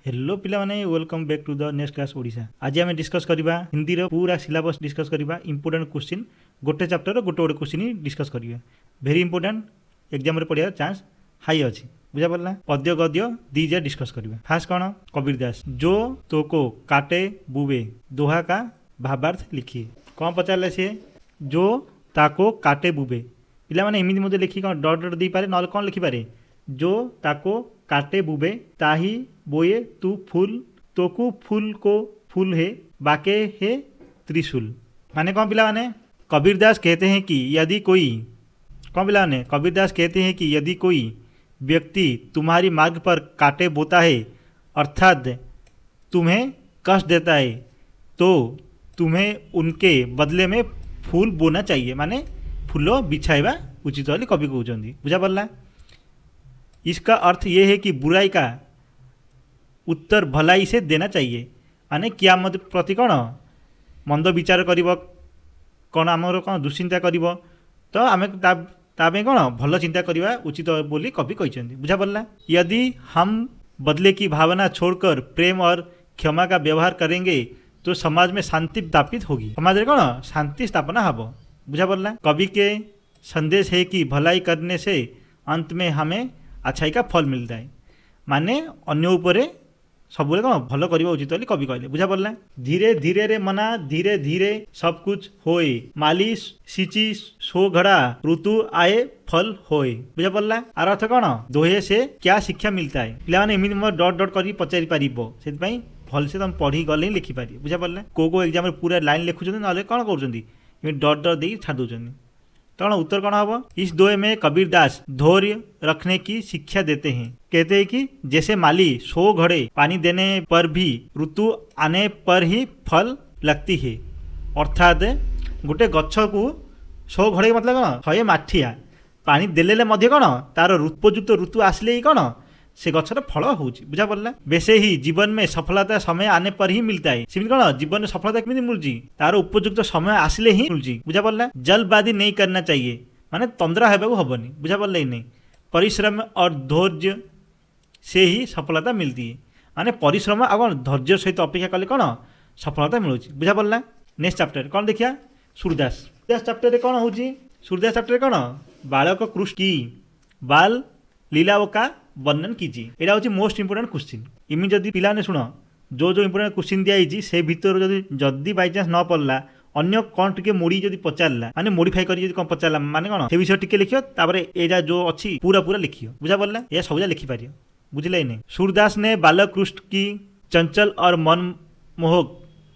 Hello पिला माने welcome back to the next class Odisha. आज आम डिस्कस करवा हिंदी पूरा सिलेबस डिस्कस करवा इंपोर्टेंट क्वेश्चन गोटे चैप्टर गोटे गोटे क्वेश्चन डिस्कस करवा वेरी इंपोर्टेंट एग्जाम पढ़ा चांस हाई अच्छी बुझा पड़ा। पद्य गद्य दीजा डिस्कस करवा। फास्ट कौन कबीर दास जो तो को काटे बुवे दोहा का भावार्थ लिखिए। कौन पचारे सी जो ताको काटे बुवे पिला माने एमती मत लिखी कौन डट डट दे पारे ना कौन लिखिपारे जो ताको काटे बुबे ताही बोए तू फूल तोकू फूल को फूल है बाके है त्रिशूल। माने कौन पिला माने कबीर दास कहते हैं कि यदि कोई कौन पिला माने कबीर दास कहते हैं कि यदि कोई व्यक्ति तुम्हारी मार्ग पर काटे बोता है अर्थात तुम्हें कष्ट देता है तो तुम्हें उनके बदले में फूल बोना चाहिए। माने फूल बिछाइबा उचित वाली कवि कहते बुझा पड़ा। इसका अर्थ ये है कि बुराई का उत्तर भलाई से देना चाहिए। माने क्या मत प्रति कौन मंद विचार कर कौन आमर कौन दुश्चिंता कर तो आम कौन भल चिंता करवा उचित बोली कवि कहते बुझा पड़ा। यदि हम बदले की भावना छोड़कर प्रेम और क्षमा का व्यवहार करेंगे तो समाज में शांति स्थापित होगी। समाज में कौन शांति स्थापना हम बुझा पड़ा। कवि के संदेश है कि भलाई करने से अंत में हमें अच्छाई का फल मिलता है। माने अन्य उपरे सब कौन भल करवा उचित बोली कवि कहले बुझा पड़ा। धीरे धीरे रे मना धीरे धीरे सब कुछ होए माली सिंची सो घड़ा ऋतु आए फल होए बुझा पड़ा। आर अर्थ कौन दोहे से क्या शिक्षा मिलता है पिला माने एमती डट डट कर पचारि पारिबो से भल से तुम पढ़ी गले ही लिखिपार बुझा पड़ा। को एग्जाम पूरा लाइन लिखुं ना कौन कर डट डट दे छाड़ दौरान तो कौन उत्तर कौन हम। इस दोहे में कबीर दास धैर्य रखने की शिक्षा देते हैं। कहते हैं कि जैसे माली 100 घड़े पानी देने पर भी ऋतु आने पर ही फल लगती है अर्थात गोटे गछ को 100 घड़े मतलब कौन 100 माठिया पानी देले कौन तार उपयुक्त ऋतु आसले ही कौन से गचर फल हो बुझा पड़ा। वैसे ही जीवन में सफलता समय आने पर ही मिलता है। सिमित कौन जीवन में सफलता केमी मिलूँ तार उपयुक्त समय आसले ही मिलूँ बुझा पड़ा। जल्दबाजी नहीं करना चाहिए माने तंद्रा होगा हेनी बुझा पड़ा ही नहीं। परिश्रम और धैर्य से ही सफलता मिलती है। माने परिश्रम आ कौन धैर्य सहित अपेक्षा कले कौन सफलता मिलूँ बुझा पड़ा। नेक्स्ट चैप्टर कौन देखिया सूरदास। सूरदास चैप्टर कौन हो सूरदास चैप्टर कौन बालक कृष्ण की बाल लीलाओं का वर्णन कीजिए। यहाँ हूँ मोस्ट इंपोर्टेंट क्वेश्चन। इमी जदि पिलाने शुण जो जो इंपोर्टेंट क्वेश्चन दिखाई से भितर जदि बाई चान्स न पड़ला अन्य कौन टे मोड़ी जब पचारा माने मोडिफाई कर कौन पचारा माने कौन से विषय टिके लिखियो तापर एजा जो अच्छी पूरा पूरा लिखियो बुझा पड़ा। यह सबजा लिखिपार बुझे नहीं। सूरदास ने बालक कृष्ण की चंचल और मनमोहक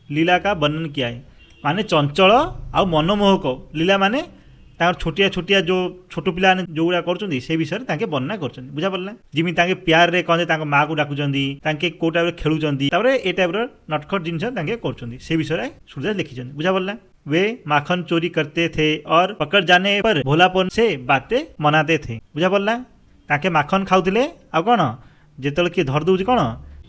लीला का वर्णन किया है। माने चंचल आ मनमोहक लीला माने छोटिया छोटिया जो छोट पिला जो गुड़ा कर विषय वर्णना कर बुझा पड़ा। जिमी प्यार रे कौन माँ को डाकुंट कौ टाइप खेलुंट ए टाइप नटखट जिनस कर विषय सूरदास लिखी बुझा पड़ा। वे माखन चोरी करते थे और पकड़ जाने पर भोलापन से बातें मनाते थे बुझा पड़ा। ताके माखन खाऊले आ कौन जो किए धर दौर कौन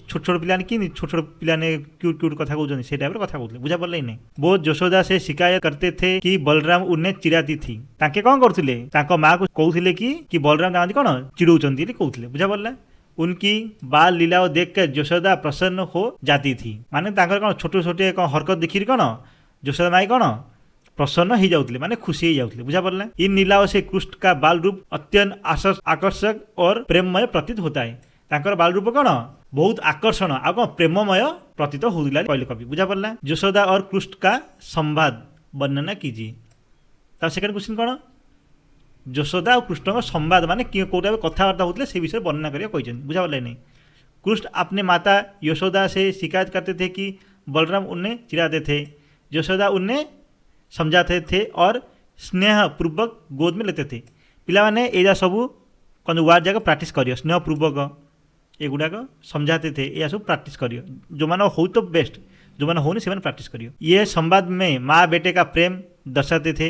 छोट छोट पिला कि छोट छोट पिला क्यूट क्यूट कथा कहते से टाइप कथा कहते बुझा पड़ा ही नहीं। वो यशोदा से शिकायत करते थे कि बलराम उन्हें चिड़ाती थी। ताके कौन करते माँ को कहते कि बलराम दादी कौन चिड़ौंट कहते बुझा पड़ा। उनकी बाल लीलाओं देखकर यशोदा प्रसन्न हो जाती थी। माने कौन छोटे छोटे कौन हरकत देखिए कौन यशोदा माई कौन प्रसन्न हो जाते माने खुशी हो जाते बुझा पड़ा। इन लीलाओं से कृष्ण का बाल रूप अत्यंत आकर्षक और प्रेममय प्रतीत होता है। तांकर बाल रूप कौन बहुत आकर्षण आ कौन प्रेममय प्रतीत होता कहले कवि बुझा पड़ा। यशोदा और कृष्ण का संवाद वर्णना कीजिए। तब सेकेंड क्वेश्चन कौन यशोदा और कृष्ण का संवाद माने कौटा कथबार्ता होते से विषय वर्णना कर बुझा पड़ा नहीं। कृष्ण अपने माता यशोदा से शिकायत करते थे कि बलराम उन्हें चिढ़ाते थे। यशोदा उन्हें समझाते थे और स्नेहपूर्वक गोद में लेते थे। पिला माने एजा सबू कौन वार्ड जाक प्राक्ट करियो स्नेहपूर्वक एगुड़ाक समझाते थे। यह सब प्राक्ट करियो जो मैंने हो तो बेस्ट जो मैंने होनी से प्राक्ट करियो। ये संवाद में माँ बेटे का प्रेम दर्शाते थे।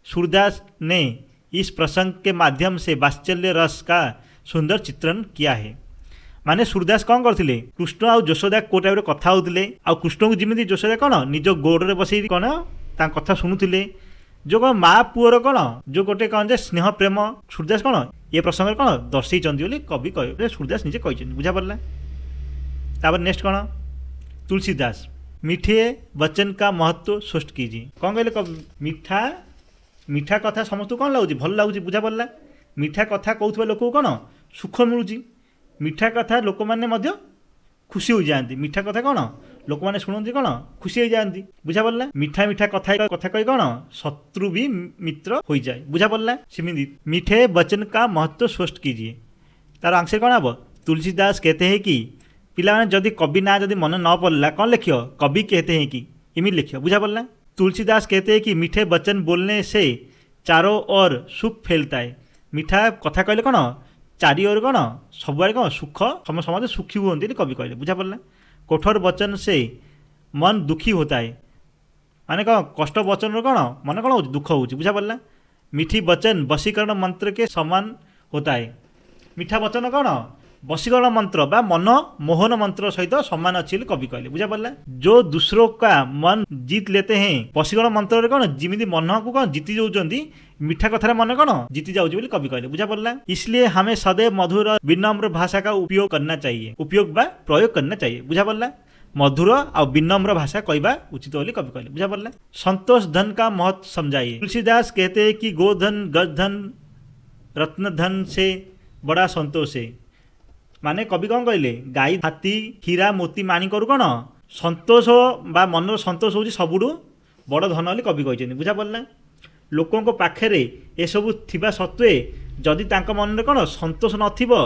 सूरदास ने इस प्रसंग के माध्यम से वात्सल्य रस का सुंदर चित्रण किया है। माने सूरदास कौन करते कृष्ण आ यशोदा को टाइप कथा होते आ कृष्ण को जमी यशोदा कौन निज गोड़े बस कौन कथा शुणुले जो कौन माँ पुअर कौन जो गोटे कौन जे स्नेह प्रेम सूरदास कौन ये प्रसंग कौन दर्शे कवि कह सूरदास निजे कही बुझा पड़ा। तापर नेक्स्ट कौन तुलसीदास मीठे वचन का महत्व स्पष्ट कीजिए। कौन कहले मीठा मीठा कथा समस्त कौन लगुच भल लगुच बुझा पड़ा मीठा कथा कहूଥିବା लोक कौन सुख मिलूँ मीठा कथा लोक मैंने खुशी हो जाती मीठा कथा कौन लोक मैंने शुणती कौन खुशी हो जाती बुझा पड़ा मीठा मीठा कथा कही कौन शत्रु भी मित्र हो जाए बुझा पड़ा सेमती मीठे वचन का महत्व स्पष्ट कीजिए तार आंसर कौन हम तुलसीदास कहते हैं कि पिला जदि कवि ना जदि मन न पड़ला कौन लिख कवि कहते हैं कि इमित लिख बुझा पड़ा तुलसीदास कहते हैं कि मीठे वचन बोलने से चारों ओर सुख फैलता है मीठा कथा कहले कौन चारि ओर कौन सबुआड़े कौन सुख समाज सुखी हुए कवि कहले बुझा पड़ा कठोर वचन से मन दुखी होता है माने कौन कष्ट वचन कौन मन कौन हो दुख हो बुझा पड़ा मीठी वचन वशीकरण मंत्र के समान होता है मीठा वचन कौन वशीकरण मंत्र बा मन मोहन मंत्र सहित समान अच्छी कवि कहले बुझा पड़ा जो दूसरों का मन जीत लेते हैं वशीकरण मंत्र कौन जिमी मन को कौन जीति जाऊँगी मीठा कथार मन कौन जीति जाऊँगी बोली कवि कहले बुझा पड़ा इसलिए हमें सदैव मधुर विनम्र भाषा का उपयोग करना चाहिए उपयोग बा प्रयोग करना चाहिए बुझा पड़ा मधुर और विनम्र भाषा कहवा उचित बोली कवि कहले बुझा पड़ा संतोष धन का महत्व समझाइए तुलसीदास कहते हैं कि गोधन गजधन रत्न धन से बड़ा संतोष है माने कवि कौन कहले गाई हाथी हीरा मोती माणी करू कौन संतोष बा मनर संतोष हूँ सबुठू बड़ धन बोली कवि कहते बुझा पड़ा लोकों पाखे एसबू थिबा सत्वे जदि तांक मन में कौन संतोष नथिबो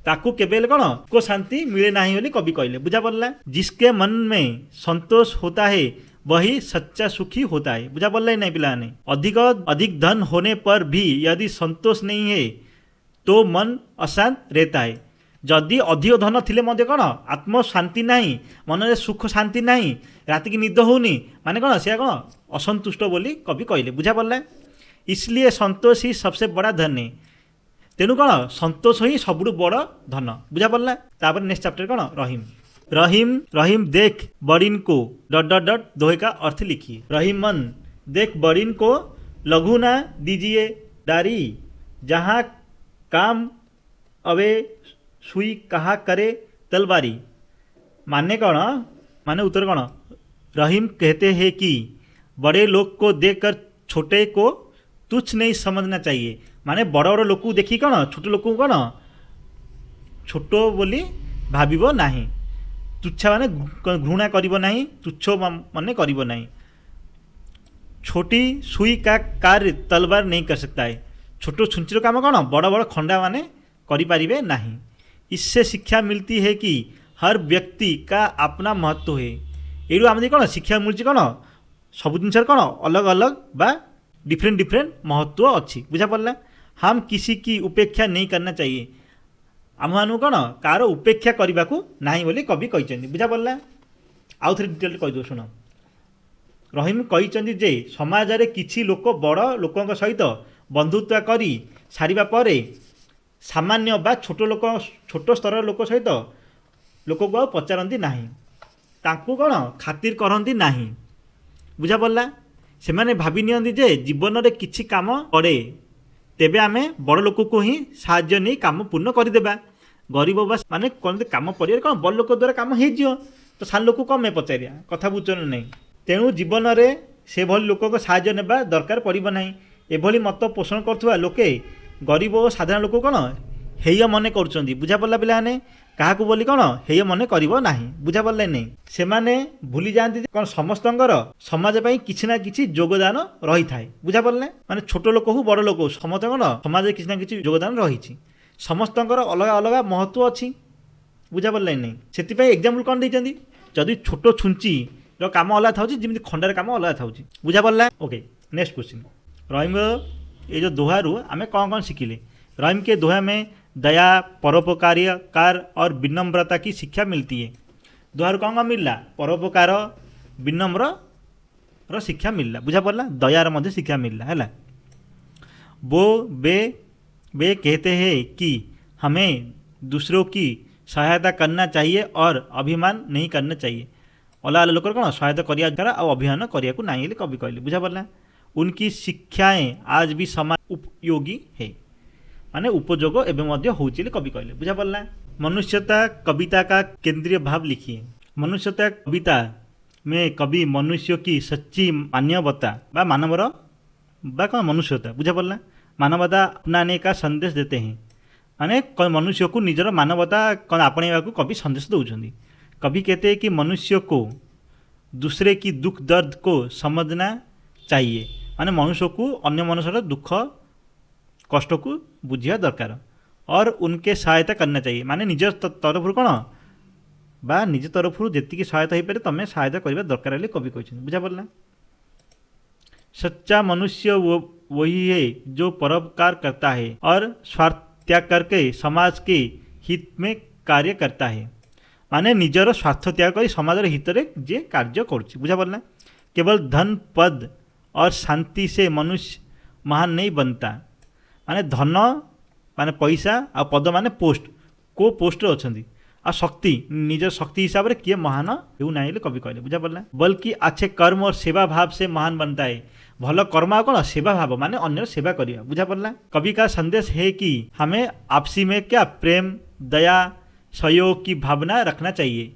ताकू केबेल कौन को शांति मिले नहीं बोली कवि कहले बुझा पड़ा जिसके मन में संतोष होता है वही सच्चा सुखी होता है बुझा पड़ा नहीं पिला ने अधिक धन होने पर भी यदि संतोष नहीं है तो मन अशांत रहता है जदि अधिक धन थिले मध्य कौन आत्म शांति नहीं मन में सुख शांति नहीं राति की निद होनी माने कौन से कौन असंतुष्ट बोली कवि कहले बुझा पड़ा इसलिए संतोष ही सबसे बड़ा धन है तेणु कौन संतोष ही सबुठ बड़ धन बुझा पड़ा तापर नेक्स्ट चैप्टर कौन रहीम रहीम रहीम देख बड़िन को डॉट डॉट डॉट दोहे का अर्थ लिखिए रहीम मन देख बड़िन को लघु ना दीजिए डारी जहाँ काम अवे सुई कहा करे तलवारी माने कौन माने उत्तर कौन रहीम कहते हैं कि बड़े लोग को देखकर छोटे को तुच्छ नहीं समझना चाहिए माने बड़ बड़ लोक देखी कौन छोट लोक कौन छोट बोली भाविबो नाही तुच्छ माने घृणा करिबो नाही तुच्छ माने करिबो नाही छोटी सुई का कार्य तलवार नहीं कर सकता है छोट छुंचीर काम कौन बड़ बड़ खंडा माने करिपारिबे नाही इससे शिक्षा मिलती है कि हर व्यक्ति का अपना महत्व है ये आम कौन शिक्षा मिलती कौन सब जिन कौन अलग अलग बा डिफरेंट डिफरेंट महत्व अच्छी बुझा पड़ा हम किसी की उपेक्षा नहीं करना चाहिए आम मान कौन कार उपेक्षा करने को नहीं बोली कवि कहते बुझा पड़ा आउ थे डिटेल कहीदे शुण रहीम कहते जे समाज में किसी लोक बड़ लोकों सहित बंधुत्व कर सारिबा परे सामान्य बा छोट लोक छोट स्तर लोक सहित लोक को पचारती नहीं तांकु कौन खातिर करती नहीं बुझा पड़ा से मैंने भावी नियंती जे जीवन में किसी काम पड़े तेबे आमे बड़ लोक को ही साहाय्य नहीं काम पूर्ण करदेबा गरीब बस माने कौन काम पड़े कौन बड़ लोक द्वारा काम हो तो सान लोक कम में पचारिया कथा बुझन नहीं तेणु जीवन में से भली लोक को साहाय्य नेबा दरकार पड़ो ना एभली मत पोषण करुवा लोके गरीब और साधारण लोक कौन हेय मन कर बुझा पड़ा पिलाने क्या बोली कौन हेय मन कर बुझा पड़ा नहीं से माने भूली जाती कौन समस्त समाज किसी ना किसी योगदान रही था बुझा पड़ा माने छोट लोक हो बड़ लोक हो समस्त कौन समाज किसी ना किसी योगदान रही समस्त अलग अलग महत्व अच्छी बुझा पड़ा नहीं से एग्जाम्पल कौन देती जदि छोट छुंची काम अलग था जमी खंडार काम अलग था बुझा पड़ा ओके नेक्स्ट क्वेश्चन रहीम ये जो दोहारू आमे कौन कौन शिखिले रहीम के दोहा में दया परोपकार और विनम्रता की शिक्षा मिलती है दोहारू कौन कौन मिलला परोपकार विनम्र शिक्षा मिलला बुझा पड़ा दयार मध्य शिक्षा मिलला है वो वे कहते हैं कि हमें दूसरों की सहायता करना चाहिए और अभिमान नहीं करना चाहिए अलग अलग लोक कौन सहायता करिया द्वारा और अभिमान करिया को नहीं कवि कहले बुझा पड़ा उनकी शिक्षाएं आज भी समाज उपयोगी है माने उपयोग एवं होची कवि कहले बुझा पड़ा। मनुष्यता कविता का केंद्रीय भाव लिखिए। मनुष्यता कविता में कवि मनुष्य की सच्ची मानवता बा मानवर बा कौन मनुष्यता बुझा पड़ला मानवता अपनाने का संदेश देते हैं। माने मनुष्य को निजर मानवता कौन आपणेवा को कवि संदेश दौरान। कवि कहते हैं कि मनुष्य को दूसरे की दुख दर्द को समझना चाहिए। माने मनुष्य को अन्य मनुष्यर दुख कष्ट को बुझिया दरकार और उनके सहायता करना चाहिए। माने निज तरफ कौन बा निज तरफ जी सहायता हो पारे तुम सहायता करने दरकार है कवि कहते बुझा पड़ला। सच्चा मनुष्य वही है जो परोपकार करता है और स्वार्थ त्याग करके समाज के हित में कार्य करता है। माने निजर स्वार्थ त्याग कर समाज हित में जे कार्य कर बुझा पड़ला। केवल धन पद और शांति से मनुष्य महान नहीं बनता। माने धन माने पैसा आ पद माने पोस्ट को पोस्ट अच्छा आ शक्ति निज शक्ति हिसाब से किए महान हो ना कवि कहले बुझा पड़ला। बल्कि अच्छे कर्म और सेवा भाव से महान बनता है। भल कर्म आ कौन सेवा भाव माने अन्य सेवा करिया बुझा पड़ला। कवि का संदेश है कि हमें आपसी में क्या प्रेम दया सहयोग की भावना रखना चाहिए।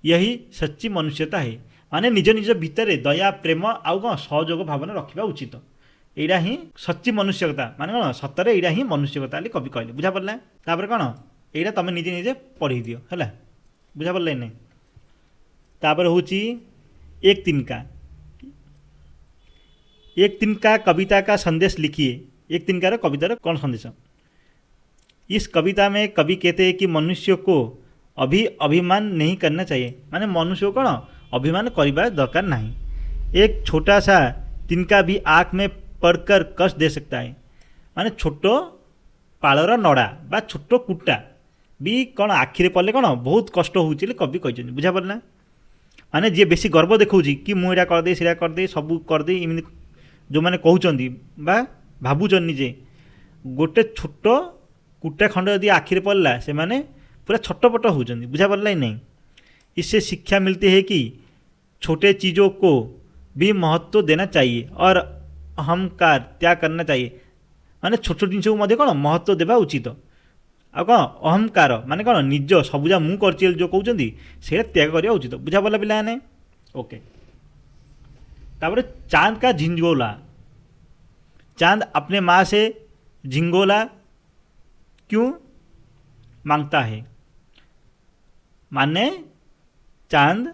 यही सच्ची मनुष्यता है। माने निज निज भितर दया प्रेम आउ कौन सहयोग भावना रखा उचित। यहाँ ही सच्ची मनुष्यता माने कौन सतरे यहाँ ही मनुष्यता कवि कहले बुझा पड़ला। तापर कौन यहाँ तुम निजे निजे पढ़ी दियो है बुझा पड़ला। नहीं तापर हूँ एक तिनका। एक तिनका कविता का संदेश लिखिए। एक तिनकार कवितार कौन संदेश। इस कविता में कवि कहते हैं कि मनुष्य को अभिमान नहीं करना चाहिए। माने मनुष्य को कौन अभिमान करने दरकार नहीं। एक छोटा सा तिनका भी आँख में पड़कर कष्ट दे सकता है। माने छोटो पालर नड़ा बा छोटो कुटा भी कौन आखिरे पड़े कौन बहुत कष्ट हो कवि कहते बुझा पड़ला। माने जी बेसी गर्व देखा कि मुझे करदे सीटा करदे सबू करदे इमि जो मैंने कहते बा भावुन निजे गोटे छोट कुटा खंड यदि आखिरे पड़ला से माने पूरा छटपट होती बुझा पड़ला ही नहीं। इससे शिक्षा मिलती है कि छोटे चीज़ों को भी महत्व देना चाहिए और अहंकार त्याग करना चाहिए। माने छोट छोट जिन को कौन महत्व देवा उचित। आ कौन अहंकार माने कौन निज सबुजा मु कर जो कहते से त्याग करवा उचित बुझा पड़ा पिलाने। ओके तापर चांद का झिंगोला। चांद अपने माँ से झिंगोला क्यों मांगता है। माने चांद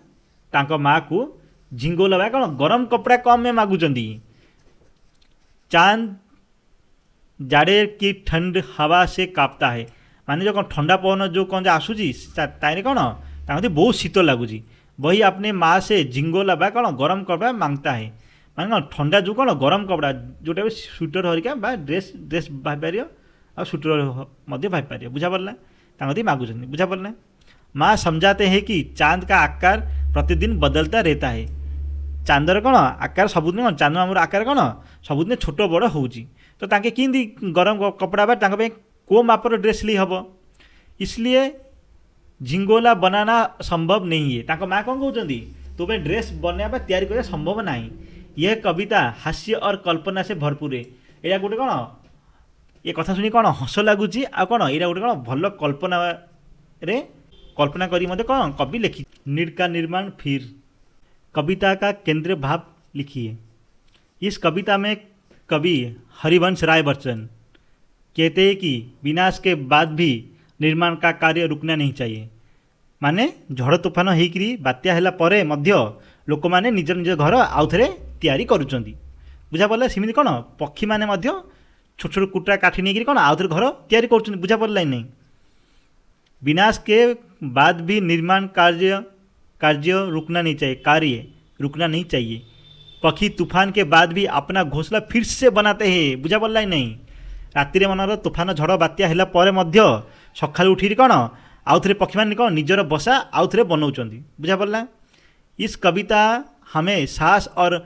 तांको माँ को झिंगोला बा कौन गरम कपड़ा कम में मागुचंदी। चांद जाड़े की ठंड हवा से कांपता है। माने जो कौन ठंडा पवन जो कौन आसूची ताइरे कौन ताकि बहुत शीत लगुच। वही अपने माँ से झिंगोला बा कौन गरम कपड़ा मांगता है। माने कौन ठंडा जो कौन गरम कपड़ा जोटा स्वेटर हरिका बा ड्रेस ड्रेस भाई आ स्वेटर भाई पार बुझा पड़ला ताकि मागुच बुझा पड़ला। माँ समझाते हैं कि चांद का आकार प्रतिदिन बदलता रहता है। चांदर कौन आकार सबुदिन कौन चांद आमर आकार कौन सबुदिन छोट बड़ हो तो ताके किंदी गरम कपड़ा बा ताके को मापर ड्रेस ली हम। इसलिए झिंगोला बनाना संभव नहीं है। ताको माँ कौन कहते तो ड्रेस बनवा तैयारी करना संभव नहीं। यह कविता हास्य और कल्पना से भरपूर है। यहाँ गोटे कौन ये कथा शुणी कौन हस लगुच आ कौन यहाँ गोटे कौन भल कल्पना रे कल्पना करी मते कौन कवि लिखी। नीड का निर्माण फिर कविता का केंद्रीय भाव लिखिए। इस कविता में कवि हरिवंश राय बच्चन कहते हैं कि विनाश के बाद भी निर्माण का कार्य रुकना नहीं चाहिए। माने झड़ तूफान होकरी बात्या है परे मध्य लोक माने निज निज घर आउ थे तैयारी करुँच बुझा पड़ला। सेमती कौन पक्षी मैंने छोट छोट कुटा काठी नहीं कौन आउ थे घर तैयारी कर बुझा पड़ला ही नहीं। विनाश के बाद भी निर्माण कार्य रुकना नहीं चाहिए। कार्य रुकना नहीं चाहिए। पक्षी तूफान के बाद भी अपना घोंसला फिर से बनाते हैं बुझा पड़ला ही नहीं। रातिर मनर तूफान झड़ बात्या है पर सका उठी कौन आउ थे पक्षी मैंने कौन निजर बसा आउ थे बनाऊँ बुझा पड़ला। इस कविता हमें साहस और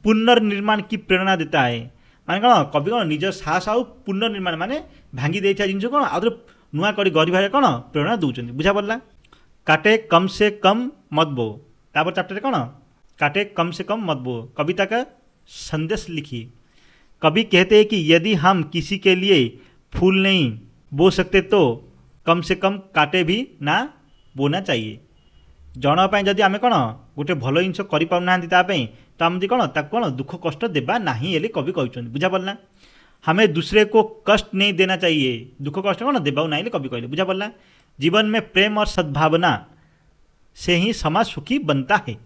पुनर्निर्माण की प्रेरणा देता है। माने कौन कवि कौन निज साहस आउ पुनर्निर्माण माने भांगी देता जिन कौन आउ थे नुआ कर गढ़ कौन प्रेरणा दूसरी बुझा पड़ला। काटे कम से कम मत बो। तापर चैप्टर कौन काटे कम से कम मत बो कविता का संदेश लिखिए। कवि कहते हैं कि यदि हम किसी के लिए फूल नहीं बो सकते तो कम से कम काटे भी ना बोना चाहिए। जन जदि आम कौन गोटे भल जिन कर तो आम कौन कौन दुख कष्ट देवा नहीं ये कवि कहते बुझा पड़ना। हमें दूसरे को कष्ट नहीं देना चाहिए, दुख कष्ट कौन देवा ना कवि कहले बुझा पड़ना। जीवन में प्रेम और सद्भावना से ही समाज सुखी बनता है।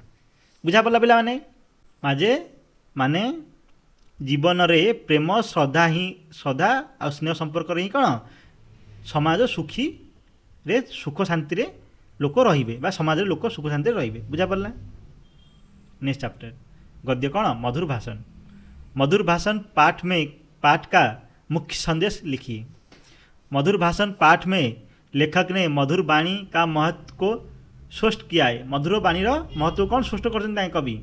बुझा पड़ा पिला माने माजे माने जीवन रे प्रेम श्रद्धा ही श्रद्धा आ स्नेह संपर्क ही कौन समाज सुखी रे सुख शांति रे लोक रहिबे बा समाज रे लोक सुख शांति रहिबे। बुझा पड़ला। नेक्स्ट चैप्टर गद्य कौन मधुर भाषण। मधुर भाषण पाठ का मुख्य संदेश लिखिए। मधुर भाषण पाठ में लेखक ने मधुर वाणी का महत्व को स्पष्ट किया है। मधुर वाणी रो महत्व कौन स्पष्ट करते कवि।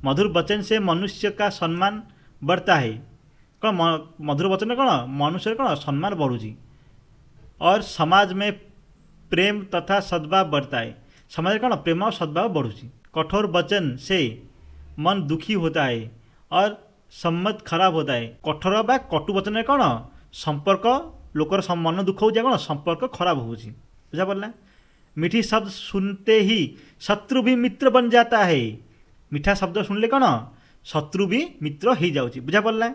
मधुर वचन से मनुष्य का सम्मान बढ़ता है। कौन मधुर वचन कौन मनुष्य कौन सम्मान बढ़ुची और समाज में प्रेम तथा सद्भाव बढ़ता है। समाज कौन प्रेम और सद्भाव बढ़ुची। कठोर वचन से मन दुखी होता है और सम्मत खराब होता है। कठोर बा कटु वचन कौन संपर्क लोकर मन दुख हो कौन संपर्क खराब हो बुझा पड़ला। मीठी शब्द सुनते ही शत्रु भी मित्र बन जाता है। मीठा शब्द सुनले कौन शत्रु भी मित्र हो जाऊँगी बुझा पड़ला।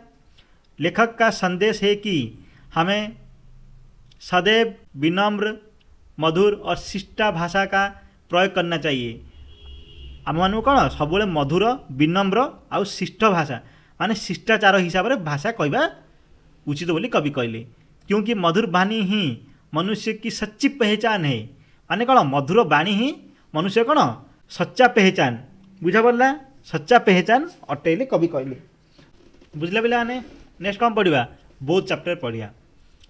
लेखक का संदेश है कि हमें सदैव विनम्र मधुर और शिष्टा भाषा का प्रयोग करना चाहिए। आम मान कौन सब मधुर विनम्र आउ शिष्ट भाषा माने शिष्टाचार हिसाब से भाषा कहवा उचित बोली कवि कहले। क्योंकि मधुर वाणी ही मनुष्य की सच्ची पहचान है। माने कौन मधुर वाणी ही मनुष्य कौन सच्चा पहचान बुझा पड़ला सच्चा पहचान अटेले कवि कहले। बुझला पिला माने नेक्स्ट कौन पढ़ा बोध चैप्टर पढ़िया।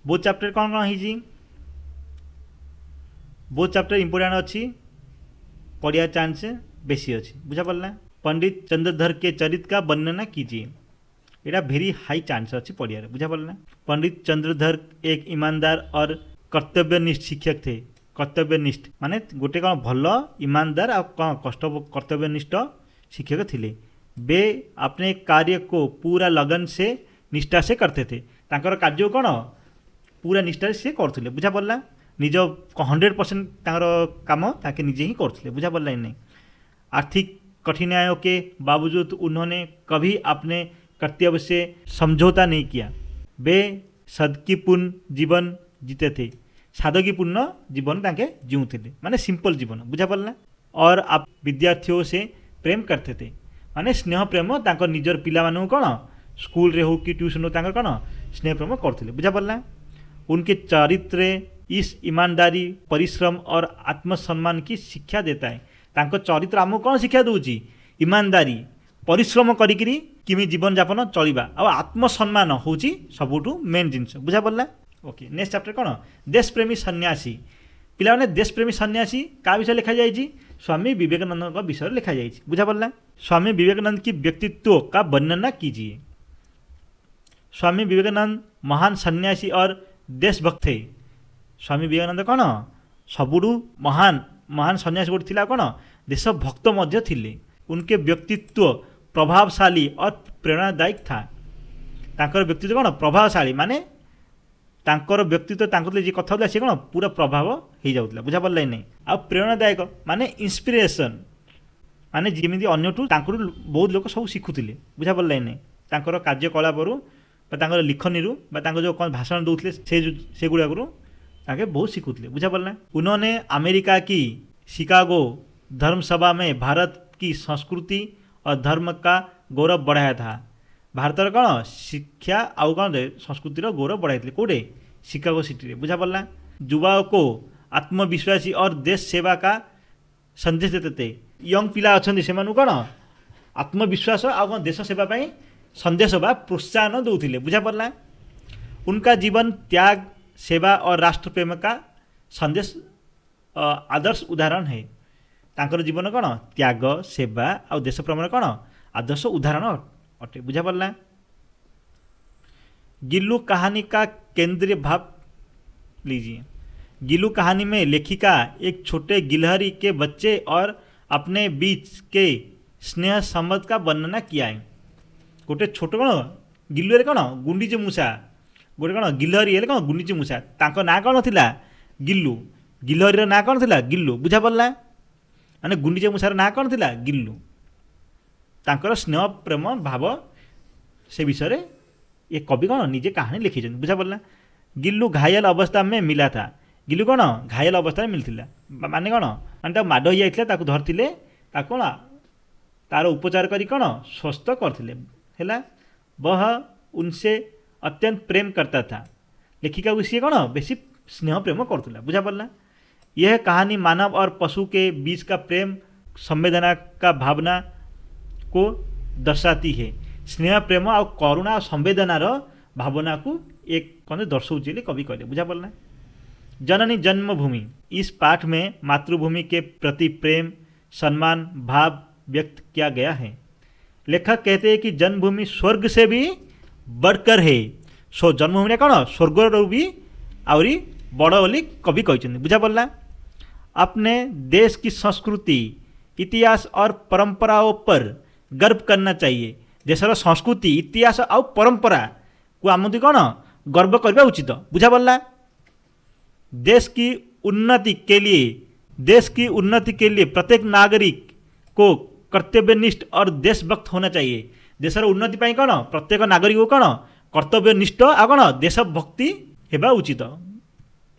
बोध चैप्टर कौन कौन है बोध चैप्टर इंपोर्टेंट अच्छी पढ़िया चांस बेसी अच्छी बुझा पड़ला। पंडित चंद्रधर के चरित्र का वर्णना कीजिए। यहाँ भेरी हाई चांस अच्छी पढ़िया बुझा पड़ला। पंडित चंद्रधर एक ईमानदार और कर्तव्यनिष्ठ शिक्षक थे। कर्तव्यनिष्ठ माने गोटे कौन भल ईमानदार और कौन कष्ट कर्तव्यनिष्ठ शिक्षक थे। वे अपने कार्य को पूरा लगन से निष्ठा से करते थे। तांकर कार्य कौन पूरा निष्ठा से करते बुझा पड़ला। निज 100% काम ताके निजे ही करते बुझा पड़ला। नहीं आर्थिक कठिनाइयों के बावजूद उन्होंने कभी अपने कर्तव्य से समझौता नहीं किया। वे सदकीपूर्ण जीवन जीते थे। सादगीपूर्ण जीवन ताके जीउते माने सिंपल जीवन बुझा पड़ला। और आप विद्यार्थियों से प्रेम करते थे माने स्नेह प्रेम तांकर निजर पिला मानू कौन स्कूल रे हो कि ट्यूशन हो तांकर कौन स्नेह प्रेम करते बुझा पड़ला। उनके चरित्र इस ईमानदारी परिश्रम और आत्मसम्मान की शिक्षा देता है। तांको चरित्र आमको कौन शिक्षा दूची ईमानदारी परिश्रम करी किमी जीवन यापन चलवा और आत्मसम्मान हूँ सबुठू मेन जिनस बुझा पड़ला। ओके नेक्स्ट चैप्टर कौन देश प्रेमी सन्यासी। पिला माने देश प्रेमी सन्यासी का विषय लिखा जाइए स्वामी विवेकानंद विषय लिखा जाइए बुझा पड़ला। स्वामी विवेकानंद की व्यक्तित्व का वर्णना कीजिए। स्वामी विवेकानंद महान सन्यासी और देशभक्त थे। स्वामी विवेकानंद कौन सबुठू महान महान सन्यासी गोटे थिला कौन देशभक्त मध्य थिले। उनके व्यक्तित्व प्रभावशाली और प्रेरणादायक था। तांकर व्यक्तित्व कौन प्रभावशाली माने तांकर व्यक्तित्व तांकर जी कथा होता सी कौन पूरा प्रभाव हो जाऊला बुझा पड़ला। नहीं आ प्रेरणादायक माने इंस्पिरेशन माने जमी अन्यठू बहुत लोग सब शिखुले बुझा पड़ला। नहीं तांकर कार्यकलापरू लिखनी जो कौन भाषण दूसरे से गुड़ाक ताके बहुत शिखुले बुझा पड़ला। उन्होंने अमेरिका की शिकागो धर्मसभा में भारत की संस्कृति और धर्म का गौरव बढ़ाया था। भारत कौन शिक्षा आउ कौन संस्कृतिर गौरव बढ़ाई कौटे शिकागो सिटी बुझा पड़ला। युवाओं को आत्मविश्वासी और देश सेवा का संदेश देते थे। यंग पिला अच्छा से कौन आत्मविश्वास आउ कौन देश सेवा संदेश बा प्रोत्साहन दौले बुझा पड़ला। उनका जीवन त्याग सेवा और राष्ट्र प्रेम का संदेश आदर्श उदाहरण है। तांकर जीवन कौन त्याग सेवा और देश प्रेम कौन आदर्श उदाहरण अटे बुझा पड़ला। गिल्लू कहानी का केंद्रीय भाव लीजिए। गिल्लू कहानी में लेखिका एक छोटे गिलहरी के बच्चे और अपने बीच के स्नेह संबंध का वर्णना किया है। गोटे छोट कौन गिल्लुरे कौन गुंडीची मूषा गोटे कौन गिलहरी हेले कौन गुंडीची मूषा तांको ना कौन थिला गिल्लू गिलहरीर ना कौन थिला गिल्लू बुझा पड़ला माने गुंडीचे मूषार ना कौन थिला गिल्लू तांकर स्नेह प्रेम भाव से विषय रे ये कवि कौन निजे कहानी लिखी बुझा पड़ला गिल्लू घायल अवस्था में मिला था गिल्लू कौन घायल अवस्था में मिलता माने कौन माने माड़ हो जाता धरते कौन तार उपचार करी कौन स्वस्थ करते वह उनसे अत्यंत प्रेम करता था लेखिका को सी कौन बेसी स्नेह प्रेम करुला बुझा पड़ला यह कहानी मानव और पशु के बीच का प्रेम संवेदना का भावना को दर्शाती है स्नेह प्रेम और करुणा और संवेदनार भावना को एक कौन दर्शाऊँ कवि कहले बुझा पड़ला जननी जन्मभूमि इस पाठ में मातृभूमि के प्रति प्रेम सम्मान भाव व्यक्त किया गया है लेखक कहते हैं कि जन्मभूमि स्वर्ग से भी बढ़कर है सो जन्मभूमि कौन स्वर्ग भी आहरी बड़ बोली कवि कहते बुझा पड़ला अपने देश की संस्कृति इतिहास और परंपराओं पर गर्व करना चाहिए देशर संस्कृति इतिहास और परंपरा को आम कौन गर्व करवा उचित बुझा पड़ला देश की उन्नति के लिए प्रत्येक नागरिक को कर्तव्यनिष्ठ और देशभक्त होना चाहिए देशर उन्नति पाई कौन प्रत्येक नागरिक को कौन कर्तव्यनिष्ठ आ कौन देशभक्ति हेबा उचित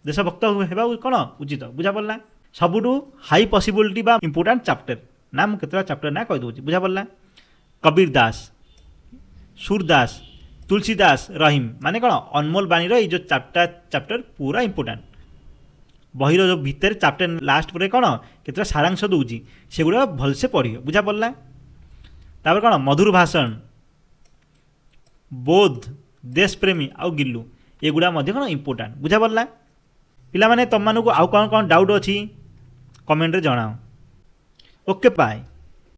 देशभक्त हेबा कौन उचित बुझा पड़ला सबुठू हाई पॉसिबिलिटी बा इंपोर्टेंट चैप्टर नाम केतरा चैप्टर ना कह दूँ बुझा पड़ला कबीर दास सूरदास तुलसीदास रहीम माने कौन अनमोल बाणी रो जो चैप्टर पूरा इंपोर्टेंट बहिर जो भितर चैप्टर लास्ट पर कौन केतरा सारांश दूची सेगुड़ा भलसे पढ़ बुझा पड़ला तापर कौन मधुर भाषण बोध देशप्रेमी आउ गिल्लू एगुड़ा कौन इंपोर्टेंट बुझा पड़ला पिला माने तुम मानू आउ कौन कौन डाउट अच्छी कमेंट रे जणाओ ओके बाय।